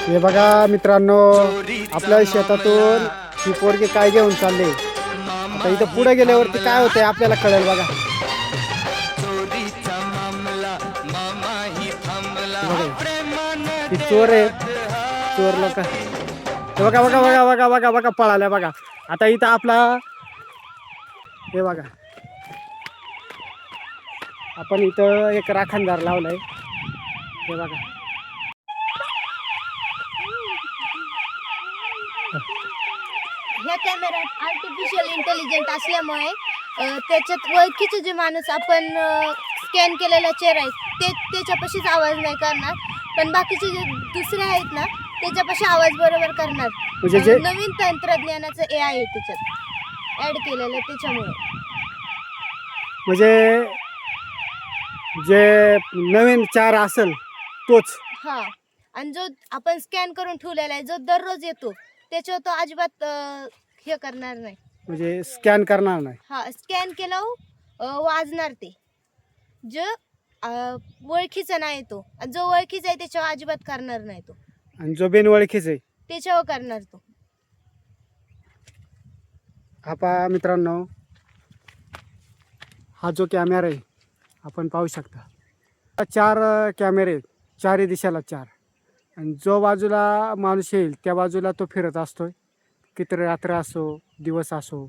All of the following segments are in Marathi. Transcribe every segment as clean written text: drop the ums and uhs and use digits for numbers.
हे बघा मित्रांनो, आपल्या शेतातून ही पोरगी काय घेऊन चालले. आता इथं पुढे गेल्यावरती काय होतंय आपल्याला कळेल बघा. ही चोर आहे, चोर लोक. बघा बघा बघा बघा बघा बघा पळाल्या बघा. आता इथं आपला हे बघा, आपण इथं एक राखणदार लावलाय. हे बघा, ह्या कॅमेऱ्यात आर्टिफिशियल इंटेलिजन्स असल्यामुळे त्याच्यात ओळखीचे जे माणूस आपण स्कॅन केलेला चेहरा आहे त्याच्यापाशीच आवाज नाही करणार, पण बाकीचे जे दुसरे आहेत ना त्याच्यापाशी आवाज बरोबर करणार. म्हणजे जे नवीन तंत्रज्ञानाचं AI आहे त्याच्यात ऍड केलेलं, त्याच्यामुळे म्हणजे जे नवीन चार असेल तोच. हा, आणि जो आपण स्कॅन करून ठेवलेला आहे जो दररोज येतो त्याच्यावर तो अजिबात हे करणार नाही, म्हणजे स्कॅन करणार नाही. हा, स्कॅन केल्यावर वाजणार ते. जो ओळखीचा नाही तो, जो ओळखीचा आहे त्याच्यावर अजिबात करणार नाही तो, आणि जो बिनओळखीच आहे त्याच्यावर करणार तो. हा पहा मित्रांनो, हा जो कॅमेरा आहे आपण पाहू शकता. 4 कॅमेरे, 4 दिशेला 4, आणि जो बाजूला माणूस येईल त्या बाजूला तो फिरत असतोय. किती रात्र असो, दिवस असो,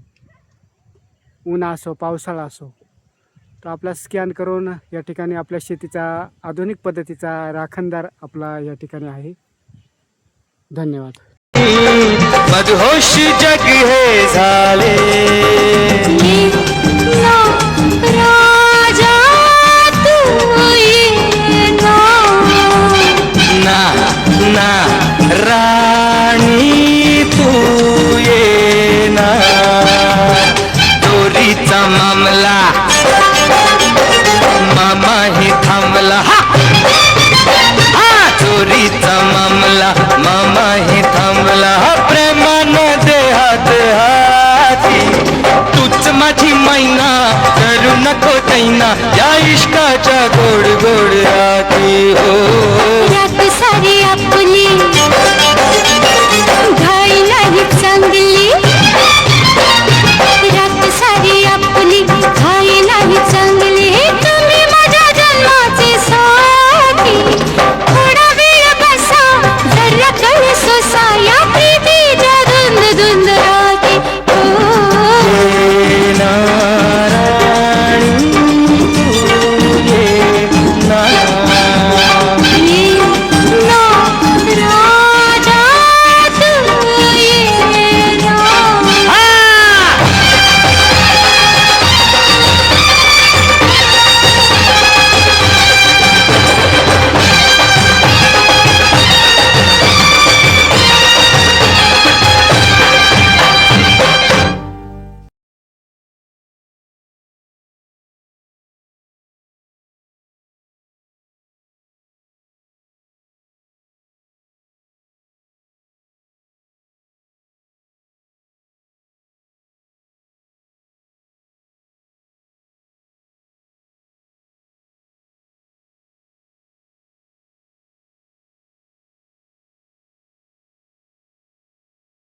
ऊन असो, पावसाळा असो, तो आपला स्कॅन करून या ठिकाणी आपल्या शेतीचा आधुनिक पद्धतीचा राखणदार आपला या ठिकाणी आहे. धन्यवाद. मदहोश जग हे झाले, राजा तू ये ना ना राणी तू ये ना. चोरीचा मामला मामा ही थांबला. चोरीचा मामला मामा ही थांबला. प्रेमानं देहात हाती, तूच माझी मैना, करू नको तैना या इश्काच्या गोड गोड हाती. हो